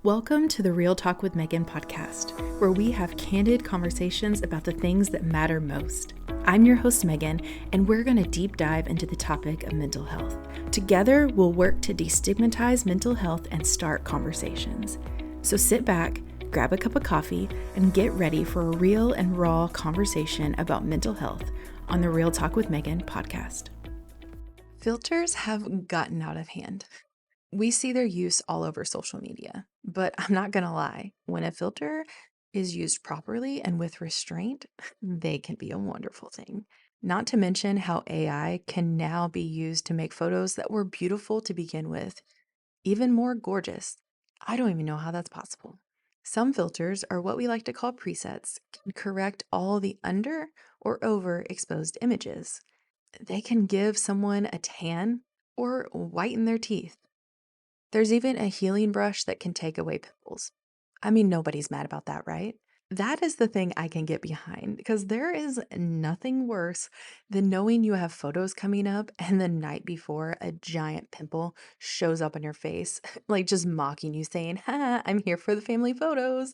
Welcome to the Real Talk with Megan podcast, where we have candid conversations about the things that matter most. I'm your host, Megan, and we're going to deep dive into the topic of mental health. Together, we'll work to destigmatize mental health and start conversations. So sit back, grab a cup of coffee, and get ready for a real and raw conversation about mental health on the Real Talk with Megan podcast. Filters have gotten out of hand. We see their use all over social media, but I'm not going to lie. When a filter is used properly and with restraint, they can be a wonderful thing. Not to mention how AI can now be used to make photos that were beautiful to begin with, even more gorgeous. I don't even know how that's possible. Some filters are what we like to call presets, can correct all the under or overexposed images. They can give someone a tan or whiten their teeth. There's even a healing brush that can take away pimples. I mean, nobody's mad about that, right? That is the thing I can get behind because there is nothing worse than knowing you have photos coming up and the night before a giant pimple shows up on your face, like just mocking you, saying, "Ha, I'm here for the family photos."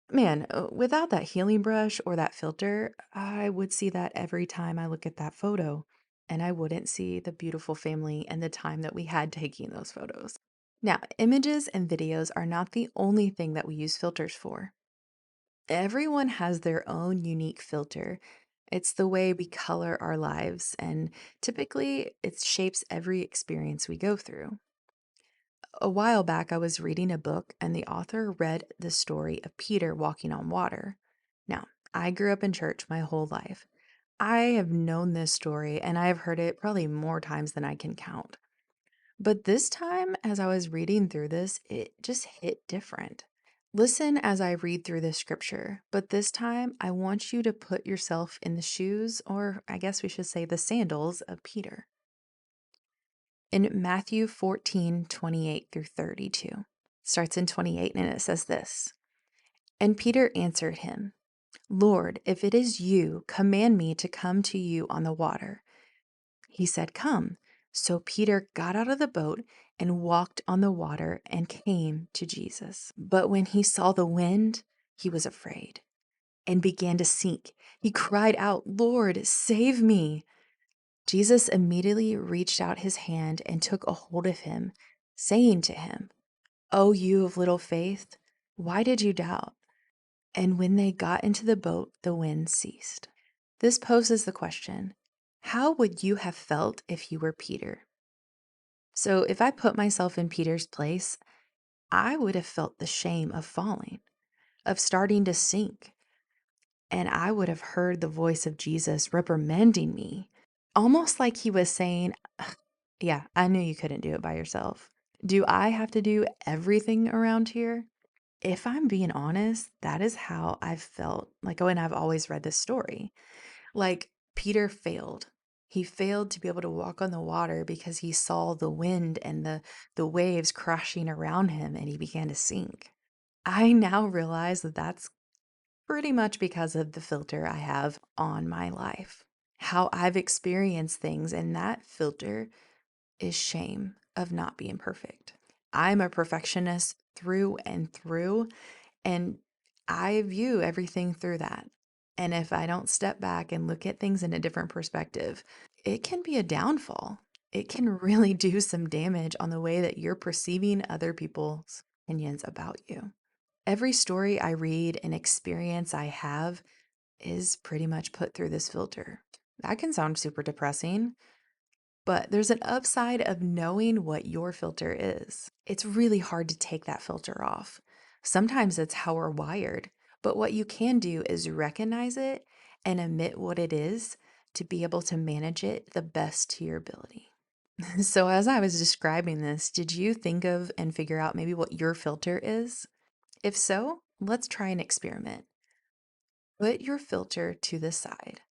Man, without that healing brush or that filter, I would see that every time I look at that photo, and I wouldn't see the beautiful family and the time that we had taking those photos. Now, images and videos are not the only thing that we use filters for. Everyone has their own unique filter. It's the way we color our lives, and typically it shapes every experience we go through. A while back, I was reading a book, and the author read the story of Peter walking on water. Now, I grew up in church my whole life. I have known this story, and I have heard it probably more times than I can count. But this time, as I was reading through this, it just hit different. Listen as I read through this scripture, but this time I want you to put yourself in the shoes, or I guess we should say the sandals, of Peter. In Matthew 14:28 through 32, starts in 28, and it says this: And Peter answered him, Lord, if it is you, command me to come to you on the water. He said, Come. So Peter got out of the boat and walked on the water and came to Jesus. But when he saw the wind, he was afraid and began to sink. He cried out, Lord, save me. Jesus immediately reached out his hand and took a hold of him, saying to him, O you of little faith, why did you doubt? And when they got into the boat, the wind ceased. This poses the question, how would you have felt if you were Peter? So if I put myself in Peter's place, I would have felt the shame of falling, of starting to sink. And I would have heard the voice of Jesus reprimanding me, almost like he was saying, yeah, I knew you couldn't do it by yourself. Do I have to do everything around here? If I'm being honest, that is how I've felt. Like, oh, and I've always read this story. Like, Peter failed. He failed to be able to walk on the water because he saw the wind and the waves crashing around him, and he began to sink. I now realize that that's pretty much because of the filter I have on my life, how I've experienced things, and that filter is shame of not being perfect. I'm a perfectionist through and through, and I view everything through that. And if I don't step back and look at things in a different perspective, it can be a downfall. It can really do some damage on the way that you're perceiving other people's opinions about you. Every story I read and experience I have is pretty much put through this filter. That can sound super depressing, but there's an upside of knowing what your filter is. It's really hard to take that filter off. Sometimes it's how we're wired, but what you can do is recognize it and admit what it is to be able to manage it the best to your ability. So, as I was describing this, did you think of and figure out maybe what your filter is? If so, let's try an experiment. Put your filter to the side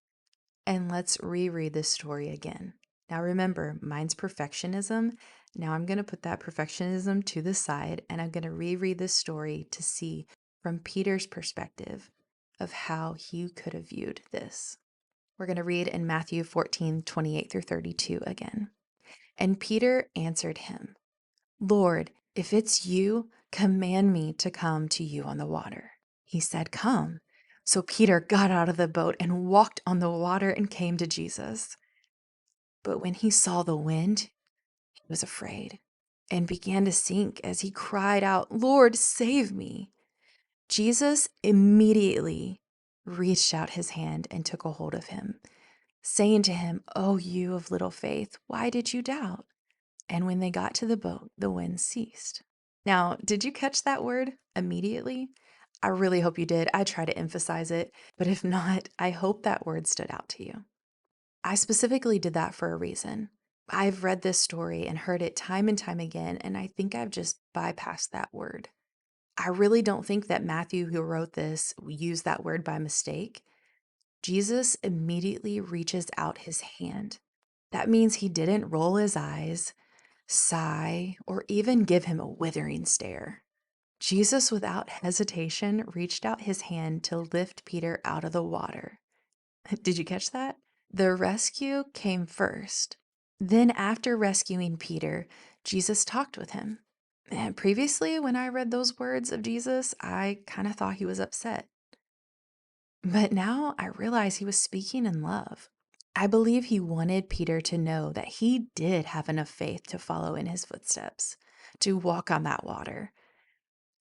and let's reread this story again. Now remember, mine's perfectionism. Now I'm going to put that perfectionism to the side and I'm going to reread this story to see from Peter's perspective of how he could have viewed this. We're going to read in Matthew 14:28 through 32 again. And Peter answered him, Lord, If it's you, command me to come to you on the water." He said, "Come." So Peter got out of the boat and walked on the water and came to Jesus. But when he saw the wind, he was afraid and began to sink as he cried out, "Lord, save me." Jesus immediately reached out his hand and took a hold of him, saying to him, "Oh, you of little faith, why did you doubt?" And when they got to the boat, the wind ceased. Now, did you catch that word immediately? I really hope you did. I try to emphasize it, but if not, I hope that word stood out to you. I specifically did that for a reason. I've read this story and heard it time and time again, and I think I've just bypassed that word. I really don't think that Matthew, who wrote this, used that word by mistake. Jesus immediately reaches out his hand. That means he didn't roll his eyes, sigh, or even give him a withering stare. Jesus, without hesitation, reached out his hand to lift Peter out of the water. Did you catch that? The rescue came first. Then, after rescuing Peter, Jesus talked with him. And previously, when I read those words of Jesus, I kind of thought he was upset. But now I realize he was speaking in love. I believe he wanted Peter to know that he did have enough faith to follow in his footsteps, to walk on that water.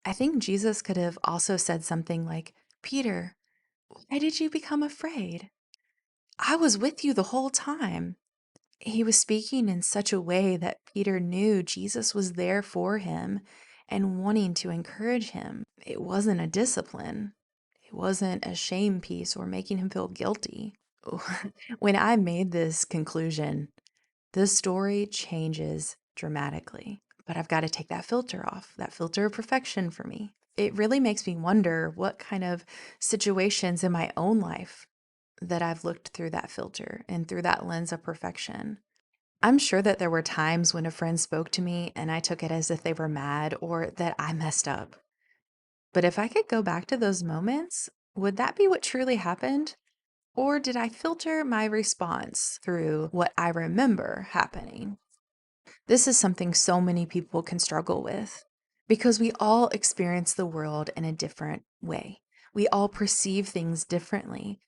I think Jesus could have also said something like, "Peter, why did you become afraid? I was with you the whole time." He was speaking in such a way that Peter knew Jesus was there for him and wanting to encourage him. It wasn't a discipline. It wasn't a shame piece or making him feel guilty. When I made this conclusion, the story changes dramatically. But I've got to take that filter off, that filter of perfection for me. It really makes me wonder what kind of situations in my own life that I've looked through that filter and through that lens of perfection. I'm sure that there were times when a friend spoke to me and I took it as if they were mad or that I messed up. But if I could go back to those moments, would that be what truly happened? Or did I filter my response through what I remember happening? This is something so many people can struggle with because we all experience the world in a different way. We all perceive things differently.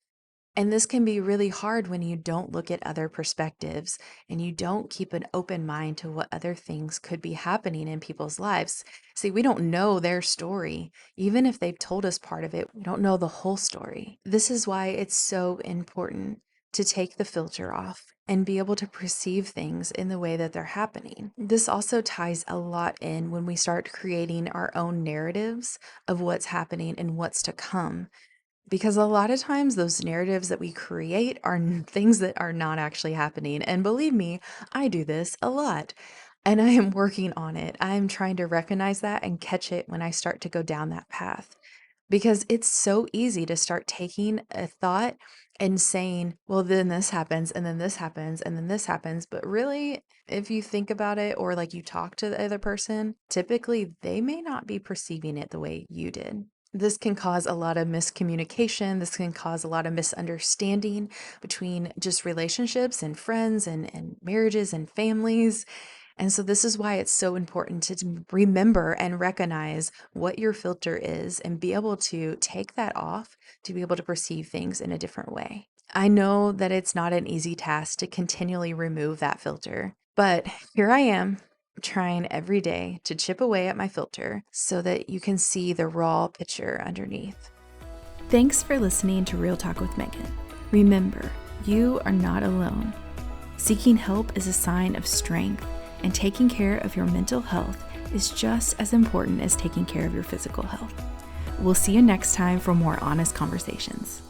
And this can be really hard when you don't look at other perspectives and you don't keep an open mind to what other things could be happening in people's lives. See, we don't know their story. Even if they've told us part of it, we don't know the whole story. This is why it's so important to take the filter off and be able to perceive things in the way that they're happening. This also ties a lot in when we start creating our own narratives of what's happening and what's to come. Because a lot of times those narratives that we create are things that are not actually happening. And believe me, I do this a lot. And I am working on it. I am trying to recognize that and catch it when I start to go down that path. Because it's so easy to start taking a thought and saying, well, then this happens, and then this happens, and then this happens. But really, if you think about it or like you talk to the other person, typically they may not be perceiving it the way you did. This can cause a lot of miscommunication. This can cause a lot of misunderstanding between just relationships and friends and marriages and families. And so this is why it's so important to remember and recognize what your filter is and be able to take that off to be able to perceive things in a different way. I know that it's not an easy task to continually remove that filter, but here I am trying every day to chip away at my filter so that you can see the raw picture underneath. Thanks for listening to Real Talk with Megan. Remember, you are not alone. Seeking help is a sign of strength, and taking care of your mental health is just as important as taking care of your physical health. We'll see you next time for more honest conversations.